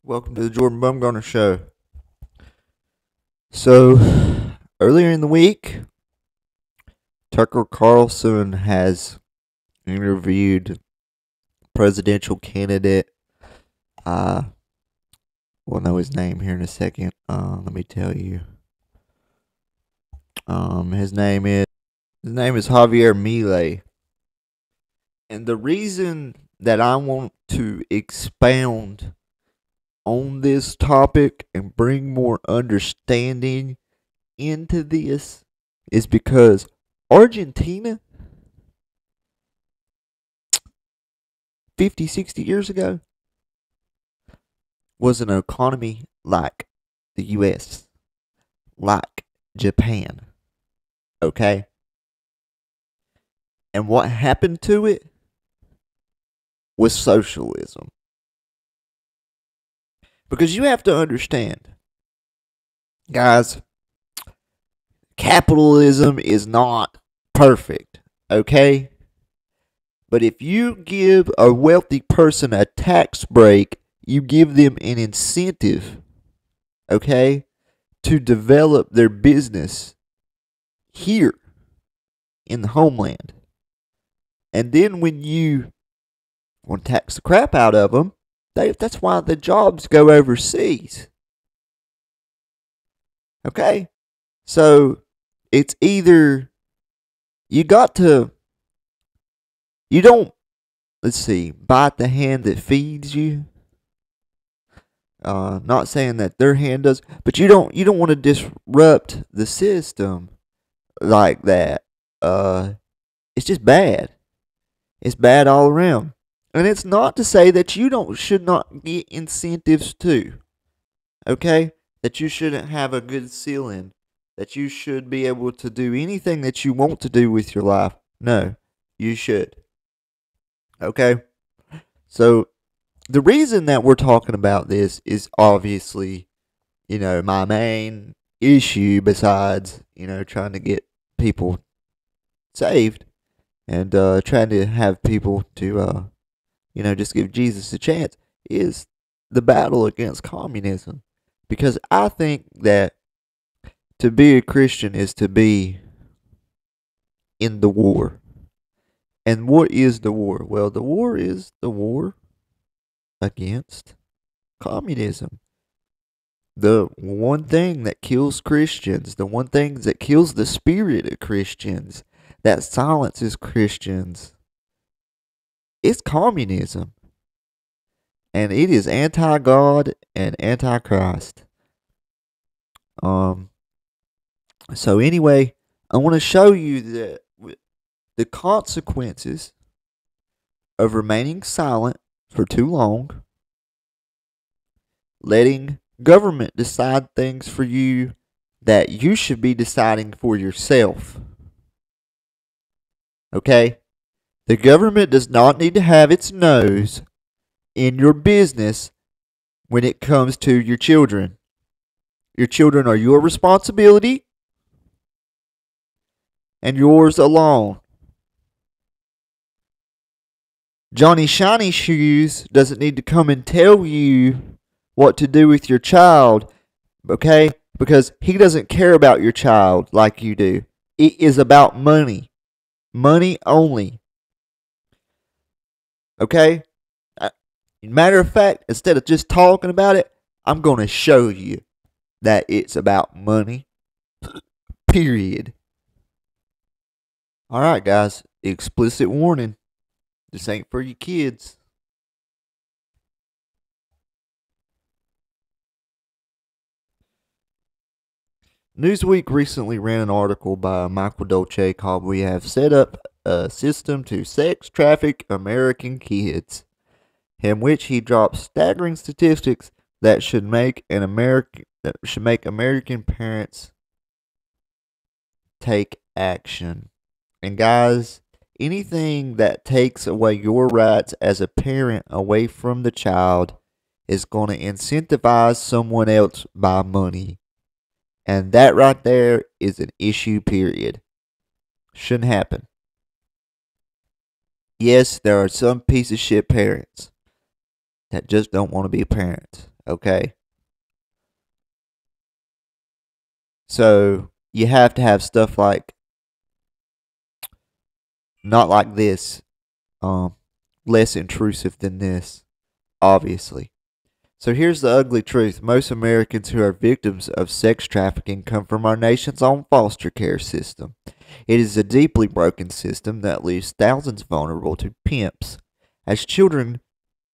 Welcome to the Jordan Bumgarner Show. So, earlier in the week, Tucker Carlson has interviewed presidential candidate. We'll know his name here in a second. Let me tell you. His name is Javier Milei, and the reason that I want to expound on this topic and bring more understanding into this is because Argentina 50, 60 years ago was an economy like the US, like Japan. Okay? And what happened to it was socialism. Because you have to understand, guys, capitalism is not perfect, okay? But if you give a wealthy person a tax break, you give them an incentive, okay, to develop their business here in the homeland. And then when you want to tax the crap out of them, that's why the jobs go overseas. Okay? So, it's either you don't, bite the hand that feeds you. Not saying that their hand does, but you don't want to disrupt the system like that. It's just bad. It's bad all around. And it's not to say that you should not get incentives too. Okay? That you shouldn't have a good ceiling. That you should be able to do anything that you want to do with your life. No, you should. Okay? So, the reason that we're talking about this is obviously, my main issue besides, trying to get people saved and trying to have people to just give Jesus a chance, is the battle against communism. Because I think that to be a Christian is to be in the war. And what is the war? Well, the war is the war against communism. The one thing that kills Christians, the one thing that kills the spirit of Christians, that silences Christians, it's communism. And it is anti-God and anti-Christ. So anyway, I want to show you the consequences of remaining silent for too long, letting government decide things for you that you should be deciding for yourself. Okay? The government does not need to have its nose in your business when it comes to your children. Your children are your responsibility and yours alone. Johnny Shiny Shoes doesn't need to come and tell you what to do with your child, okay? Because he doesn't care about your child like you do. It is about money. Money only. Okay? Matter of fact, instead of just talking about it, I'm going to show you that it's about money. Period. Alright, guys. Explicit warning. This ain't for you kids. Newsweek recently ran an article by Michael Dolce called "We Have Set Up a System to Sex Traffic American Kids," in which he drops staggering statistics that should make American parents take action. And guys, anything that takes away your rights as a parent away from the child is going to incentivize someone else by money. And that right there is an issue, period. Shouldn't happen. Yes, there are some piece of shit parents that just don't want to be parents. Okay? So you have to have stuff like, not like this, um, less intrusive than this, obviously. So here's the ugly truth. Most Americans who are victims of sex trafficking come from our nation's own foster care system. It is a deeply broken system that leaves thousands vulnerable to pimps as children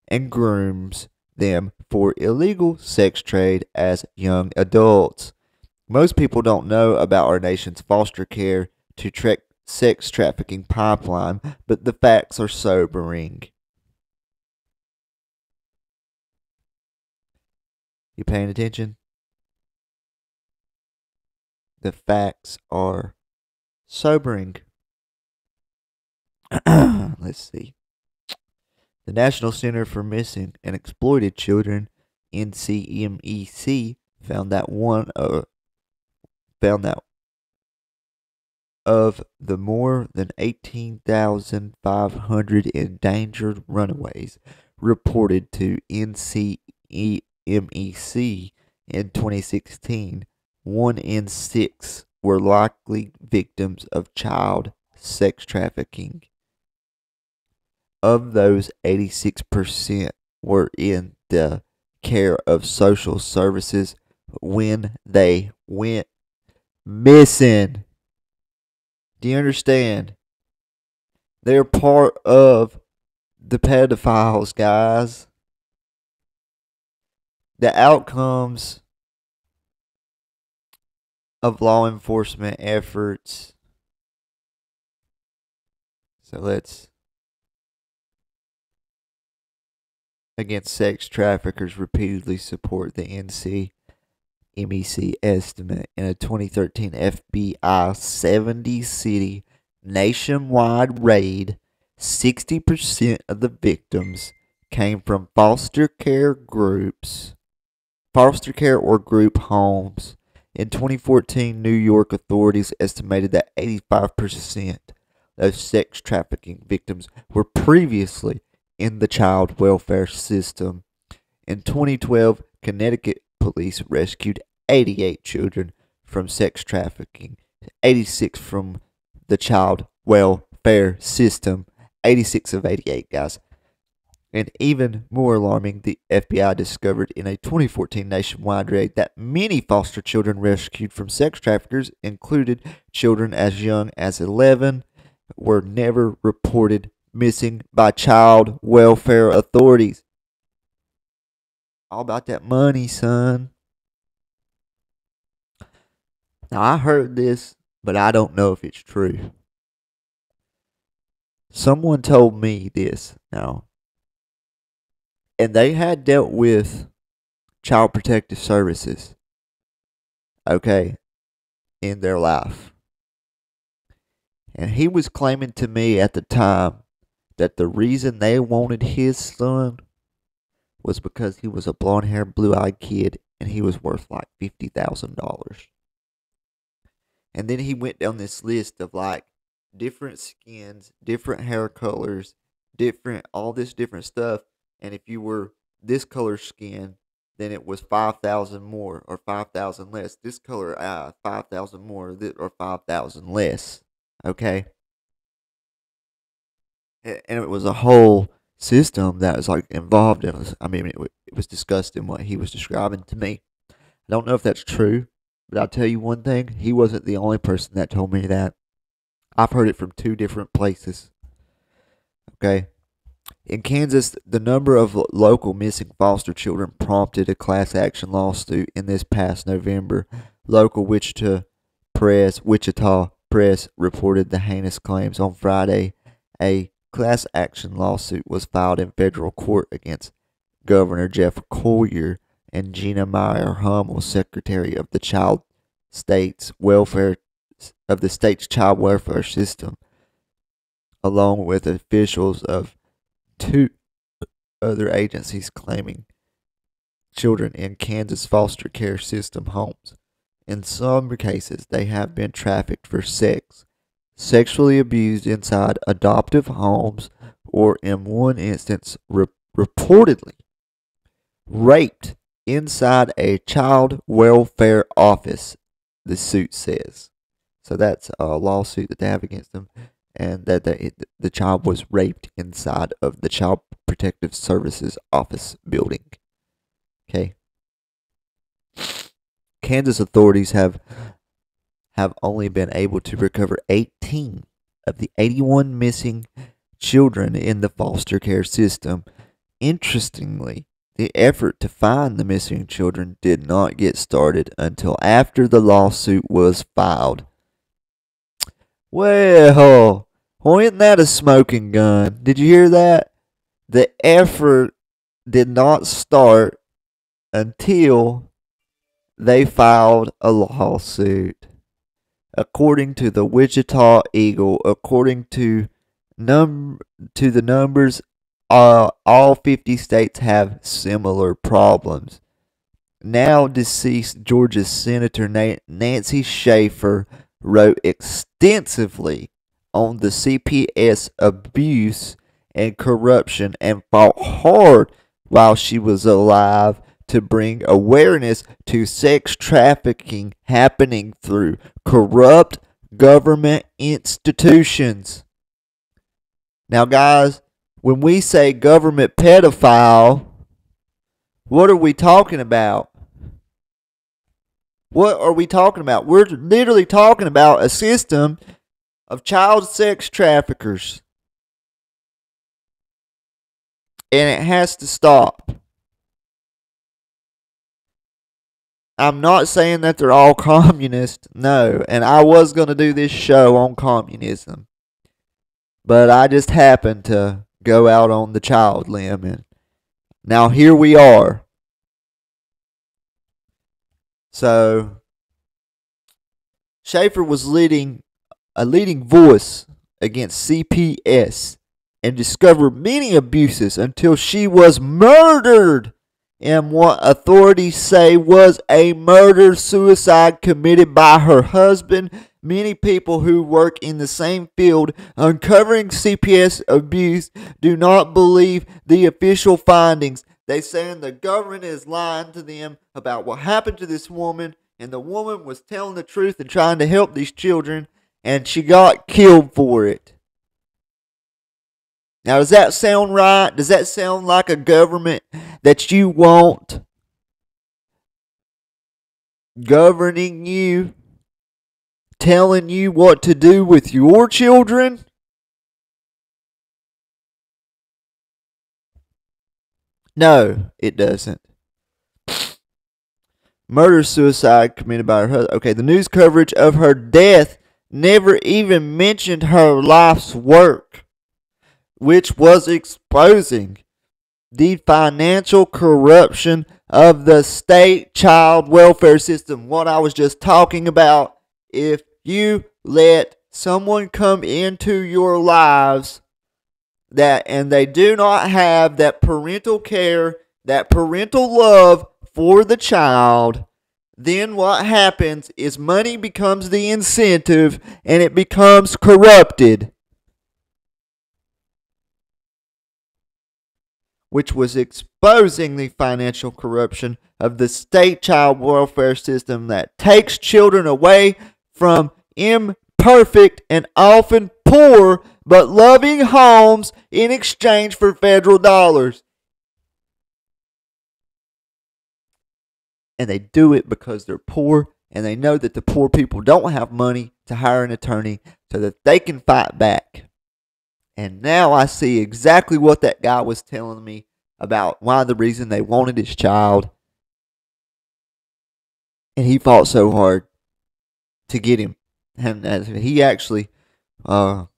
and grooms them for illegal sex trade as young adults. Most people don't know about our nation's foster care to sex trafficking pipeline, but the facts are sobering. You paying attention? The facts are sobering. Let's see. The National Center for Missing and Exploited Children, NCMEC, found that of the more than 18,500 endangered runaways reported to NCMEC in 2016, 1 in 6 were likely victims of child sex trafficking. Of those, 86% were in the care of social services when they went missing. Do you understand? They're part of the pedophiles, guys. The outcomes of law enforcement efforts. So let's against sex traffickers repeatedly support the NCMEC estimate in a 2013 FBI 70 city nationwide raid. 60% of the victims came from foster care or group homes. In 2014, New York authorities estimated that 85% of sex trafficking victims were previously in the child welfare system. In 2012, Connecticut police rescued 88 children from sex trafficking, 86 from the child welfare system. 86 of 88, guys. And even more alarming, the FBI discovered in a 2014 nationwide raid that many foster children rescued from sex traffickers, included children as young as 11, were never reported missing by child welfare authorities. All about that money, son. Now, I heard this, but I don't know if it's true. Someone told me this now, and they had dealt with child protective services, okay, in their life. And he was claiming to me at the time that the reason they wanted his son was because he was a blonde haired, blue eyed kid and he was worth like $50,000. And then he went down this list of like different skins, different hair colors, all this different stuff. And if you were this color skin, then it was 5,000 more or 5,000 less. This color 5,000 more or 5,000 less. Okay. And it was a whole system that was like involved in it. I mean, it was discussed in what he was describing to me. I don't know if that's true, but I'll tell you one thing. He wasn't the only person that told me that. I've heard it from 2 different places. Okay. In Kansas, the number of local missing foster children prompted a class action lawsuit in this past November. Local Wichita Press reported the heinous claims on Friday. A class action lawsuit was filed in federal court against Governor Jeff Colyer and Gina Meyer Hummel, Secretary of the state's child welfare system, along with officials of 2 other agencies claiming children in Kansas foster care system homes. In some cases, they have been trafficked for sex, sexually abused inside adoptive homes, or in one instance, reportedly raped inside a child welfare office, the suit says. So that's a lawsuit that they have against them, and that the child was raped inside of the Child Protective Services office building. Okay. Kansas authorities have only been able to recover 18 of the 81 missing children in the foster care system. Interestingly, the effort to find the missing children did not get started until after the lawsuit was filed. Well, isn't that a smoking gun? Did you hear that? The effort did not start until they filed a lawsuit. According to the Wichita Eagle, according to the numbers, all 50 states have similar problems. Now deceased Georgia Senator Nancy Schaefer wrote extensively on the CPS abuse and corruption and fought hard while she was alive to bring awareness to sex trafficking happening through corrupt government institutions. Now, guys, when we say government pedophile, what are we talking about? What are we talking about? We're literally talking about a system of child sex traffickers. And it has to stop. I'm not saying that they're all communist, no. And I was going to do this show on communism. But I just happened to go out on the child limb. And now here we are. So, Schaefer was a leading voice against CPS and discovered many abuses until she was murdered in what authorities say was a murder-suicide committed by her husband. Many people who work in the same field uncovering CPS abuse do not believe the official findings. They say the government is lying to them about what happened to this woman, and the woman was telling the truth and trying to help these children, and she got killed for it. Now, does that sound right? Does that sound like a government that you want governing you, telling you what to do with your children? No, it doesn't. Murder-suicide committed by her husband. Okay, the news coverage of her death never even mentioned her life's work, which was exposing the financial corruption of the state child welfare system. What I was just talking about. If you let someone come into your lives and they do not have that parental care, that parental love for the child, then what happens is money becomes the incentive and it becomes corrupted. Which was exposing the financial corruption of the state child welfare system that takes children away from imperfect and often poor but loving homes in exchange for federal dollars. And they do it because they're poor, and they know that the poor people don't have money to hire an attorney so that they can fight back. And now I see exactly what that guy was telling me about why the reason they wanted his child. And he fought so hard to get him. And he actually won,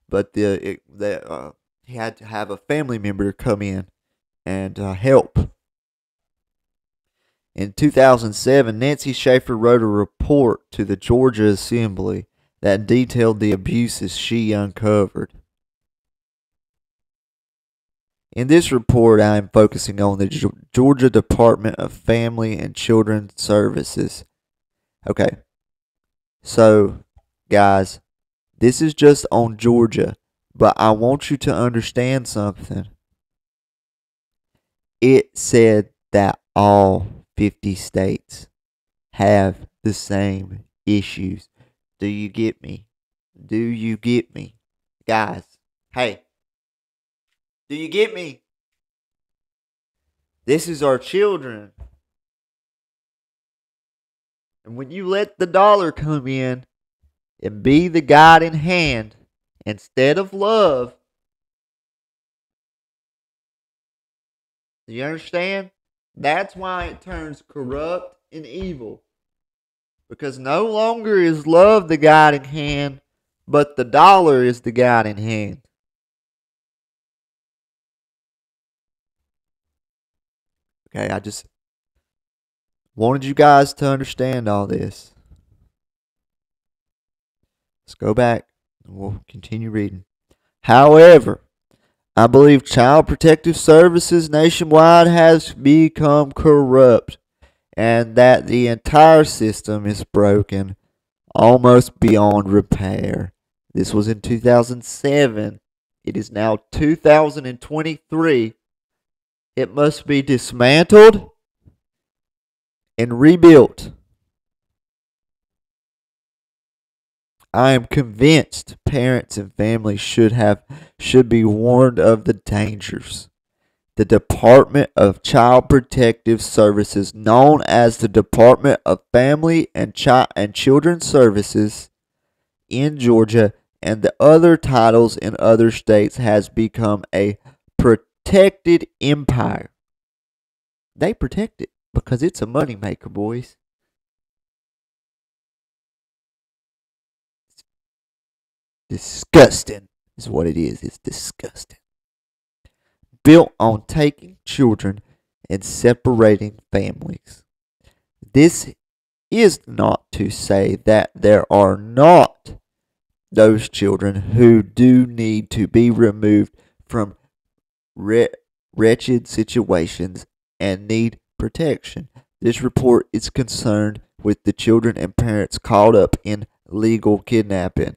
but he had to have a family member come in and help. In 2007, Nancy Schaefer wrote a report to the Georgia Assembly that detailed the abuses she uncovered. In this report, I am focusing on the Georgia Department of Family and Children Services. Okay, so guys, this is just on Georgia, but I want you to understand something. it said that all 50 states have the same issues. Do you get me? Do you get me? Guys, hey, do you get me? This is our children. And when you let the dollar come in and be the guiding hand instead of love, do you understand? That's why it turns corrupt and evil. Because no longer is love the guiding hand, but the dollar is the guiding hand. Okay, I just wanted you guys to understand all this. Let's go back and we'll continue reading. However, I believe Child Protective Services nationwide has become corrupt and that the entire system is broken almost beyond repair. This was in 2007. It is now 2023. It must be dismantled and rebuilt. I am convinced parents and families should be warned of the dangers. The Department of Child Protective Services, known as the Department of Family and Children's Services in Georgia and the other titles in other states, has become a protected empire. They protect it because it's a moneymaker, boys. Disgusting is what it is. It's disgusting. Built on taking children and separating families. This is not to say that there are not those children who do need to be removed from wretched situations and need protection. This report is concerned with the children and parents caught up in legal kidnapping,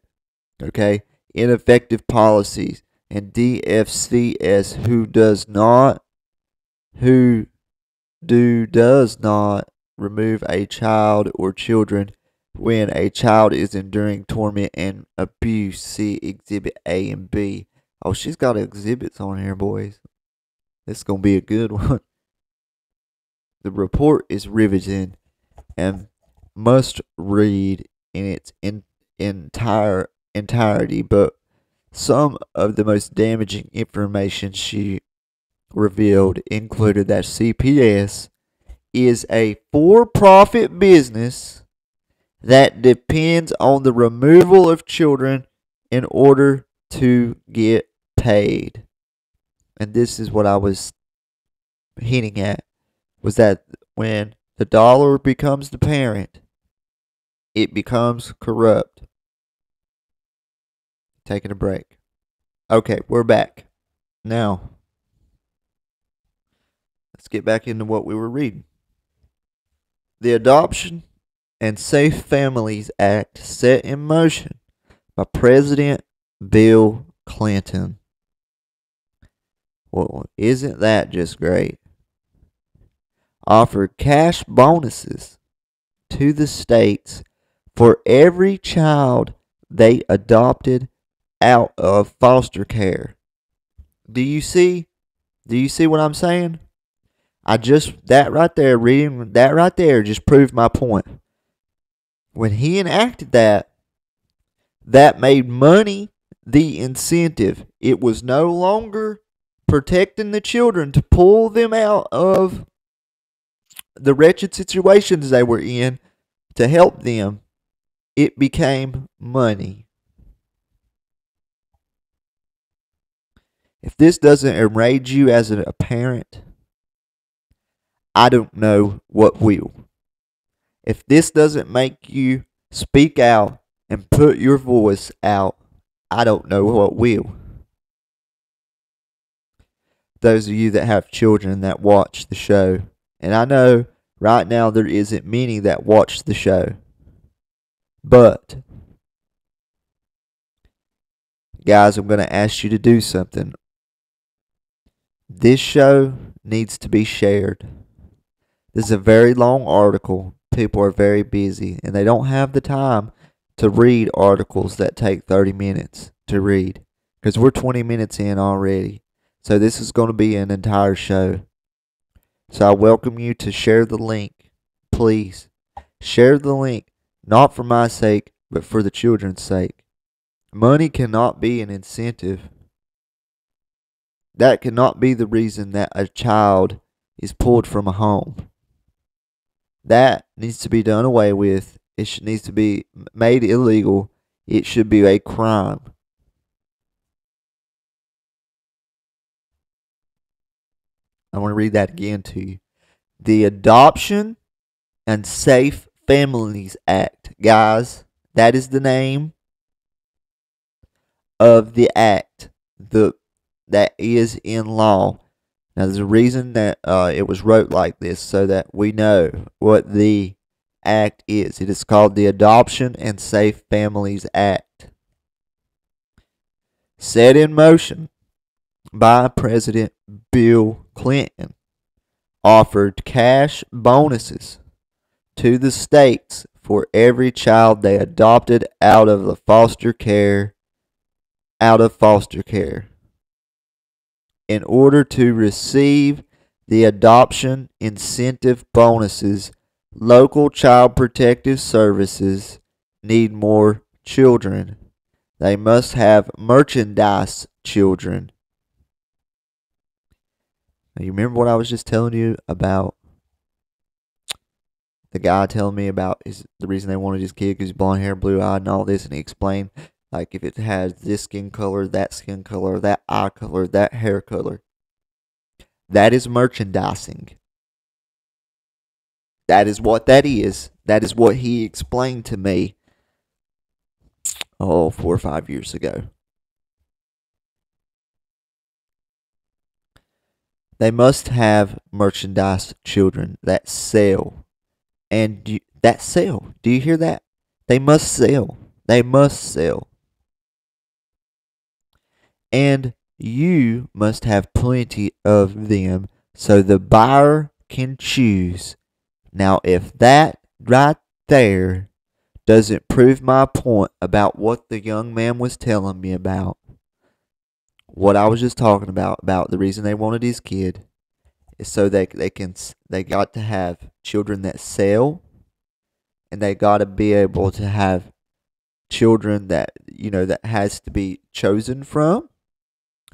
okay, ineffective policies, and DFCS does not remove a child or children when a child is enduring torment and abuse. See Exhibit A and B. Oh, she's got exhibits on here, boys. This is going to be a good one. The report is riveting and must read in its entirety, but some of the most damaging information she revealed included that CPS is a for-profit business that depends on the removal of children in order to get paid. And this is what I was hinting at, was that when the dollar becomes the parent, it becomes corrupt. Taking a break. Okay, we're back. Now, let's get back into what we were reading. The Adoption and Safe Families Act set in motion by President Bill Clinton. Well, isn't that just great? Offered cash bonuses to the states for every child they adopted out of foster care. Do you see? Do you see what I'm saying? Reading that right there just proved my point. When he enacted that, that made money the incentive. It was no longer protecting the children to pull them out of the wretched situations they were in to help them. It became money. If this doesn't enrage you as a parent, I don't know what will. If this doesn't make you speak out and put your voice out, I don't know what will. Those of you that have children that watch the show, and I know right now there isn't many that watch the show, but guys, I'm going to ask you to do something. This show needs to be shared. This is a very long article. People are very busy and they don't have the time to read articles that take 30 minutes to read because we're 20 minutes in already. So this is going to be an entire show. So I welcome you to share the link. Please share the link, not for my sake, but for the children's sake. Money cannot be an incentive. That cannot be the reason that a child is pulled from a home. That needs to be done away with. It needs to be made illegal. It should be a crime. I want to read that again to you. The Adoption and Safe Families Act. Guys, that is the name of the act that is in law. Now, there's a reason that it was wrote like this so that we know what the act is. It is called the Adoption and Safe Families Act. Set in motion by President Bill Clinton, offered cash bonuses to the states for every child they adopted out of foster care. In order to receive the adoption incentive bonuses, local child protective services need more children. They must have merchandise children. Now, you remember what I was just telling you about? The guy telling me about the reason they wanted his kid because he's blonde hair, blue eyed, and all this, and he explained like if it has this skin color, that eye color, that hair color. That is merchandising. That is what that is. That is what he explained to me 4 or 5 years ago. They must have merchandise children that sell. And that sell. Do you hear that? They must sell. They must sell. And you must have plenty of them so the buyer can choose. Now, if that right there doesn't prove my point about what the young man was telling me about, what I was just talking about the reason they wanted his kid, is so they got to have children that sell, and they got to be able to have children that that has to be chosen from.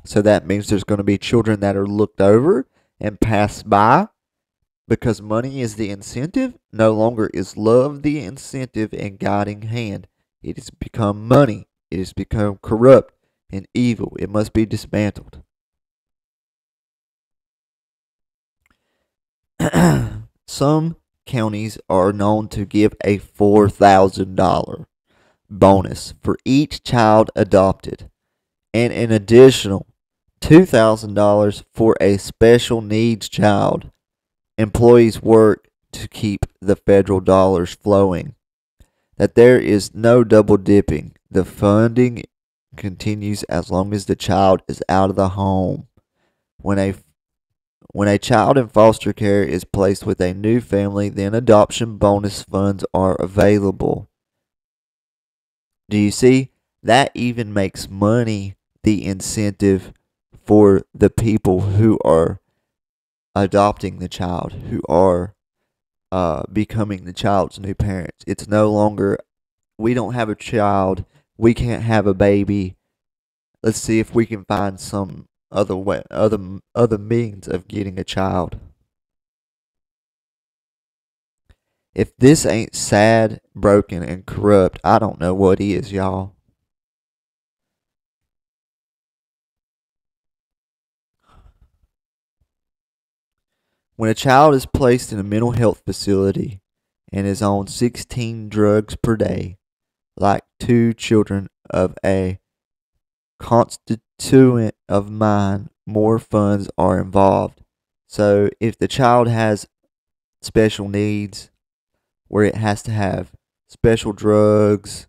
So that means there's going to be children that are looked over and passed by because money is the incentive. No longer is love the incentive and guiding hand. It has become money. It has become corrupt and evil. It must be dismantled. Some counties are known to give a $4,000 bonus for each child adopted and an additional $2,000 for a special needs child. Employees work to keep the federal dollars flowing. That there is no double dipping. The funding continues as long as the child is out of the home. When a child in foster care is placed with a new family, then adoption bonus funds are available. Do you see? That even makes money the incentive for the people who are adopting the child, who are becoming the child's new parents. It's no longer, we don't have a child, we can't have a baby. Let's see if we can find some other way, other means of getting a child. If this ain't sad, broken, and corrupt, I don't know what is, y'all. When a child is placed in a mental health facility and is on 16 drugs per day, like 2 children of a constituent of mine, more funds are involved. So if the child has special needs, where it has to have special drugs,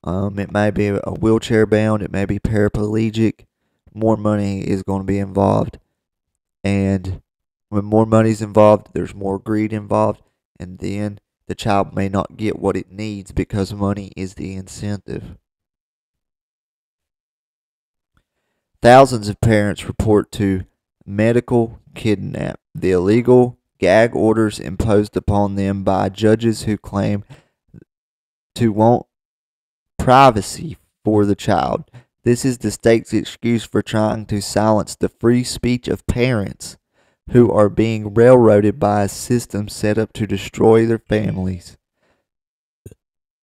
it may be a wheelchair bound, it may be paraplegic, more money is going to be involved. And when more money's involved, there's more greed involved, and then the child may not get what it needs because money is the incentive. Thousands of parents report to medical kidnap, the illegal gag orders imposed upon them by judges who claim to want privacy for the child. This is the state's excuse for trying to silence the free speech of parents who are being railroaded by a system set up to destroy their families.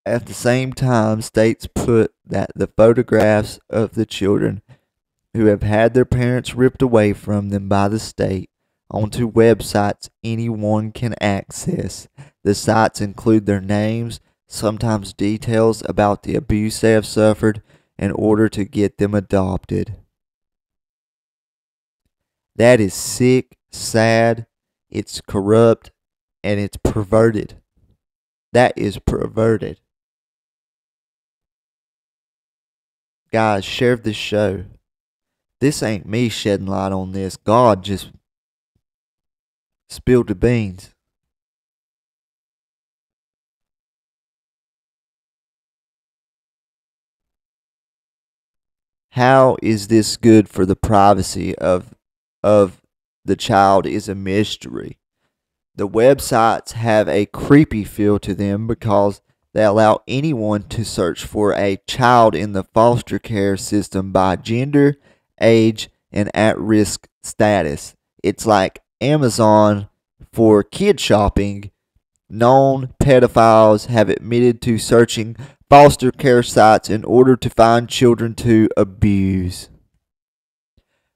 At the same time, states put that the photographs of the children who have had their parents ripped away from them by the state onto websites anyone can access. The sites include their names, sometimes details about the abuse they have suffered, in order to get them adopted. That is sick, sad, it's corrupt, and it's perverted. That is perverted. Guys, share this show. This ain't me shedding light on this. God just spilled the beans. How is this good for the privacy of the child is a mystery. The websites have a creepy feel to them because they allow anyone to search for a child in the foster care system by gender, age, and at-risk status. It's like Amazon for kid shopping. Known pedophiles have admitted to searching foster care sites in order to find children to abuse.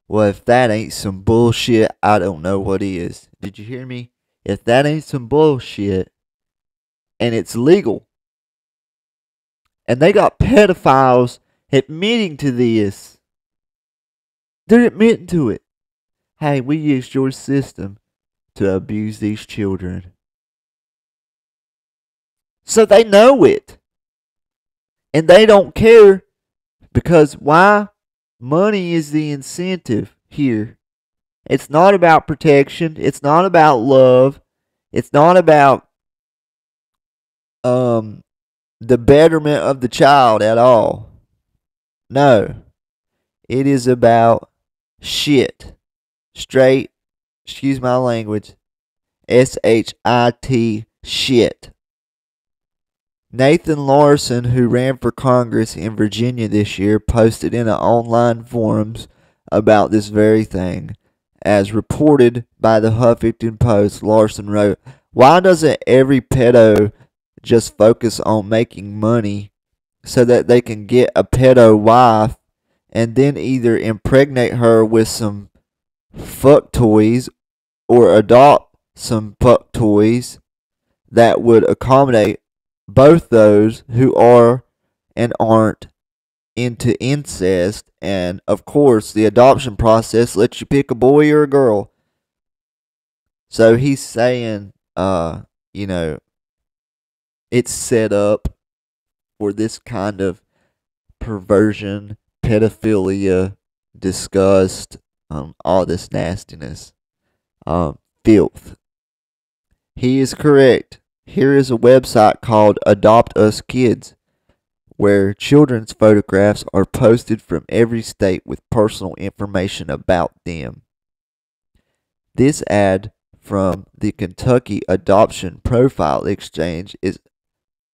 Well, if that ain't some bullshit, I don't know what is. Did you hear me? If that ain't some bullshit, and it's legal, and they got pedophiles admitting to this, they're admitting to it. Hey, we used your system to abuse these children. So they know it. And they don't care because why? Money is the incentive here. It's not about protection. It's not about love. It's not about the betterment of the child at all. No. It is about shit. Straight, excuse my language, SHIT shit. Nathan Larson, who ran for Congress in Virginia this year, posted in an online forums about this very thing. As reported by the Huffington Post, Larson wrote, "Why doesn't every pedo just focus on making money so that they can get a pedo wife and then either impregnate her with some fuck toys or adopt some fuck toys that would accommodate both those who are and aren't into incest, and of course the adoption process lets you pick a boy or a girl." So he's saying it's set up for this kind of perversion, pedophilia, disgust, all this nastiness, filth. He is correct. Here is a website called Adopt Us Kids, where children's photographs are posted from every state with personal information about them. This ad from the Kentucky Adoption Profile Exchange is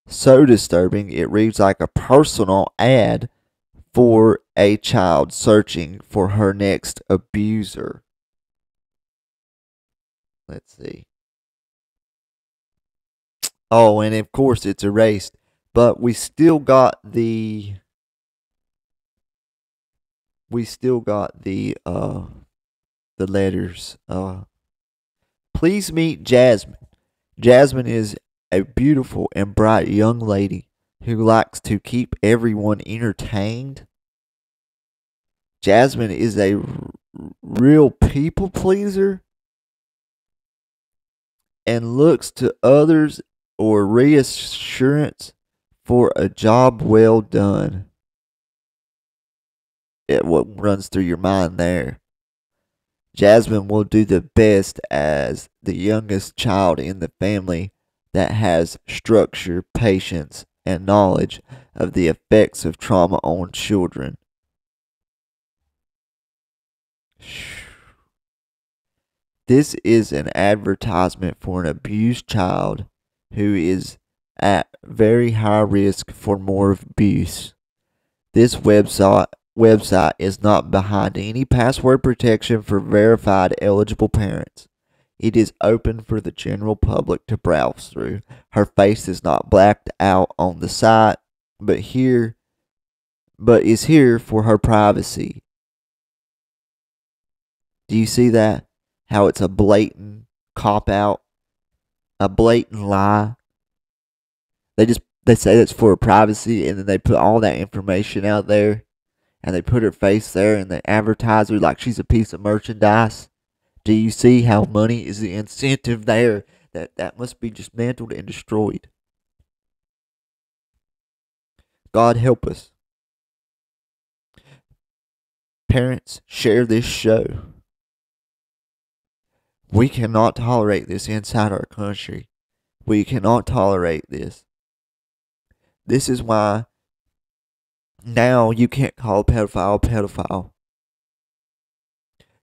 so disturbing it reads like a personal ad for a child searching for her next abuser. Let's see. Oh, and of course it's erased, but we still got the letters. Please meet Jasmine. Jasmine is a beautiful and bright young lady who likes to keep everyone entertained. Jasmine is a real people pleaser and looks to others or reassurance for a job well done. What runs through your mind there? Jasmine will do the best as the youngest child in the family that has structure, patience, and knowledge of the effects of trauma on children. This is an advertisement for an abused child who is at very high risk for more abuse. This website is not behind any password protection for verified eligible parents. It is open for the general public to browse through. Her face is not blacked out on the site, but is here for her privacy. Do you see that? How it's a blatant cop out, a blatant lie. They say it's for privacy, and then they put all that information out there, and they put her face there, and they advertise her like she's a piece of merchandise. Do you see how money is the incentive there? That must be dismantled and destroyed. God help us. Parents, share this show. We cannot tolerate this inside our country. We cannot tolerate this. This is why now you can't call a pedophile a pedophile.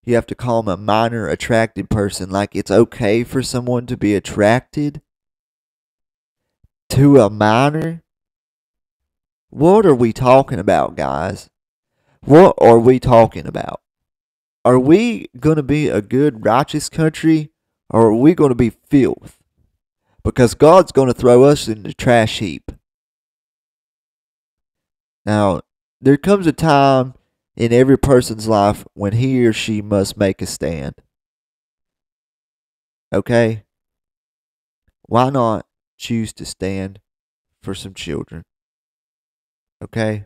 You have to call him a minor attracted person. Like it's okay for someone to be attracted to a minor? What are we talking about, guys? What are we talking about? Are we going to be a good, righteous country, or are we going to be filth? Because God's going to throw us in the trash heap. Now, there comes a time in every person's life when he or she must make a stand. Okay? Why not choose to stand for some children? Okay?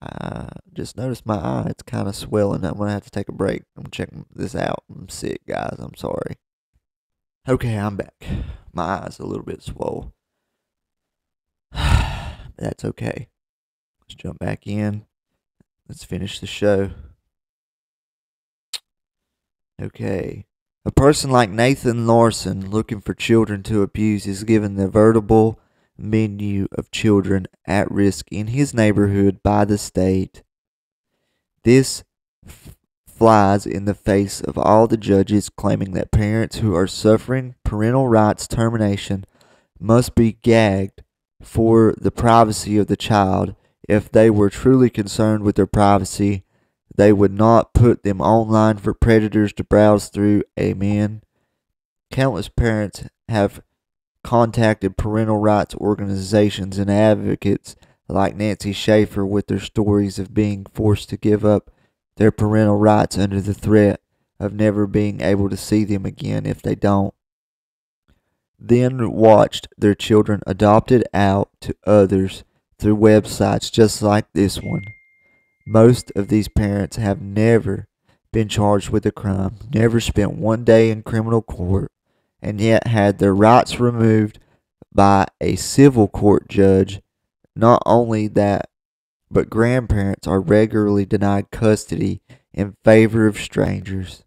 I just noticed my eye. It's kind of swelling. I'm going to have to take a break. I'm checking this out. I'm sick, guys. I'm sorry. Okay, I'm back. My eye's a little bit swole. That's okay. Let's jump back in. Let's finish the show. Okay. A person like Nathan Larson looking for children to abuse is given the veritable menu of children at risk in his neighborhood by the state. This flies in the face of all the judges claiming that parents who are suffering parental rights termination must be gagged for the privacy of the child. If they were truly concerned with their privacy, they would not put them online for predators to browse through. Amen. Countless parents have contacted parental rights organizations and advocates like Nancy Schaefer with their stories of being forced to give up their parental rights under the threat of never being able to see them again if they don't. Then watched their children adopted out to others through websites just like this one. Most of these parents have never been charged with a crime, never spent one day in criminal court, and yet had their rights removed by a civil court judge. Not only that, but grandparents are regularly denied custody in favor of strangers.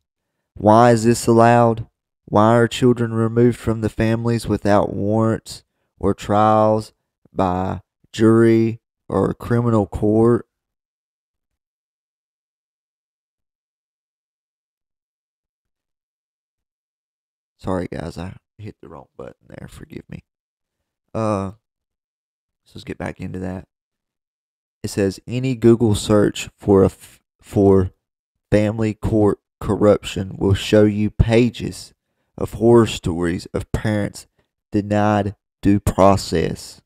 Why is this allowed? Why are children removed from the families without warrants or trials by jury or criminal court? Sorry guys, I hit the wrong button there. Forgive me. So let's get back into that. It says any Google search for family court corruption will show you pages of horror stories of parents denied due process.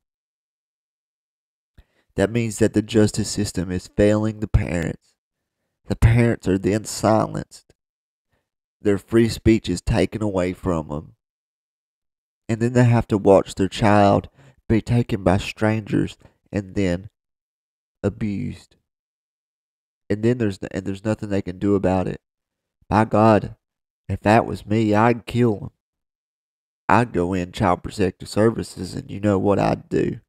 That means that the justice system is failing the parents. The parents are then silenced. Their free speech is taken away from them. And then they have to watch their child be taken by strangers and then abused. And then there's nothing they can do about it. By God, if that was me, I'd kill them. I'd go in child protective services, and you know what I'd do.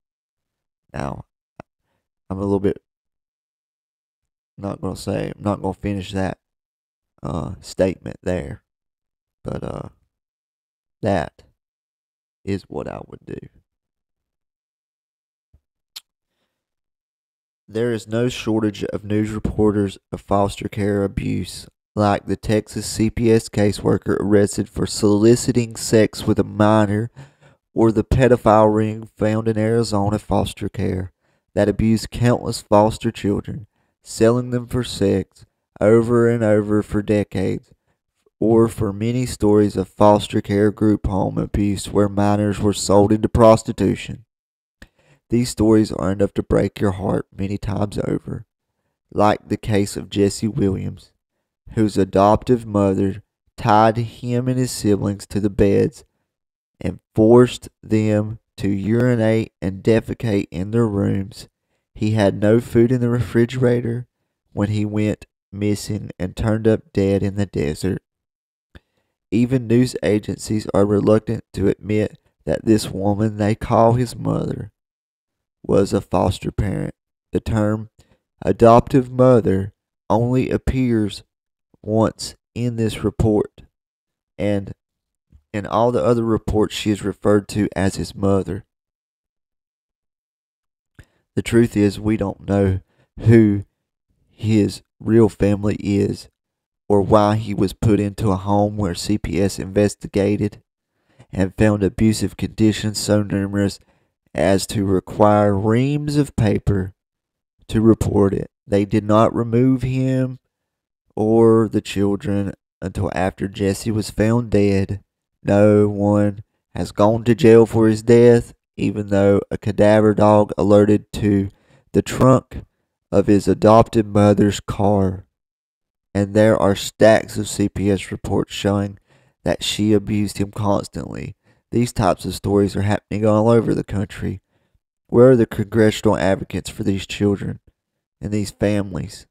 Now, I'm a little bit I'm not gonna finish that statement there. But that is what I would do. There is no shortage of news reporters of foster care abuse, like the Texas CPS caseworker arrested for soliciting sex with a minor, or the pedophile ring found in Arizona foster care that abused countless foster children, selling them for sex over and over for decades, or for many stories of foster care group home abuse where minors were sold into prostitution. These stories are enough to break your heart many times over, like the case of Jesse Williams, whose adoptive mother tied him and his siblings to the beds and forced them to urinate and defecate in their rooms. He had no food in the refrigerator when he went missing and turned up dead in the desert. Even news agencies are reluctant to admit that this woman they call his mother was a foster parent. The term adoptive mother only appears once in this report, and in all the other reports she is referred to as his mother. The truth is, we don't know who his real family is or why he was put into a home where CPS investigated and found abusive conditions so numerous as to require reams of paper to report it. They did not remove him or the children until after Jesse was found dead. No one has gone to jail for his death, even though a cadaver dog alerted to the trunk of his adopted mother's car. And there are stacks of CPS reports showing that she abused him constantly. These types of stories are happening all over the country. Where are the congressional advocates for these children and these families?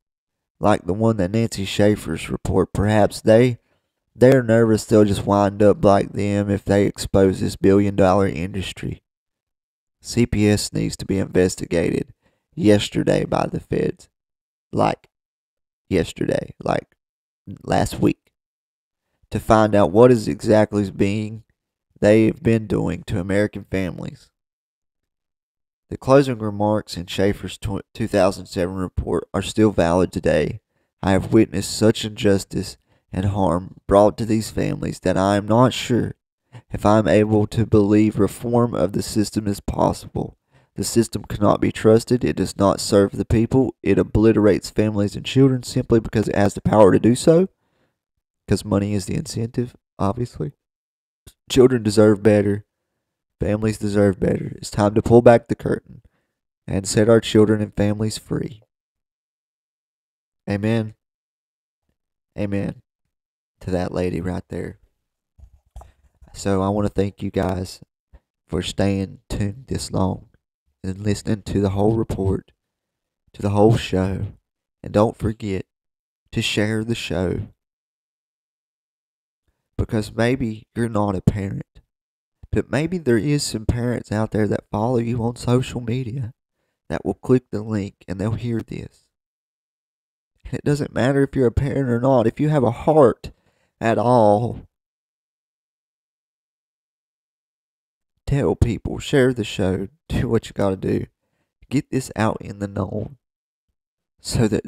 Like the one that Nancy Schaefer's report, perhaps they're nervous they'll just wind up like them if they expose this billion-dollar industry. CPS needs to be investigated yesterday by the feds. Like yesterday, like last week, to find out what is exactly being they've been doing to American families. The closing remarks in Schaefer's 2007 report are still valid today. I have witnessed such injustice and harm brought to these families that I am not sure if I am able to believe reform of the system is possible. The system cannot be trusted. It does not serve the people. It obliterates families and children simply because it has the power to do so. Because money is the incentive, obviously. Children deserve better. Families deserve better. It's time to pull back the curtain and set our children and families free. Amen. Amen to that lady right there. So I want to thank you guys for staying tuned this long and listening to the whole report, to the whole show. And don't forget to share the show. Because maybe you're not a parent, but maybe there is some parents out there that follow you on social media that will click the link and they'll hear this. And it doesn't matter if you're a parent or not. If you have a heart at all, tell people, share the show, do what you gotta do. Get this out in the known so that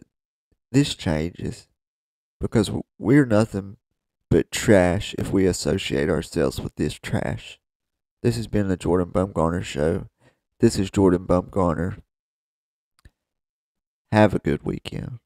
this changes. Because we're nothing but trash if we associate ourselves with this trash. This has been the Jordan Bumgarner Show. This is Jordan Bumgarner. Have a good weekend.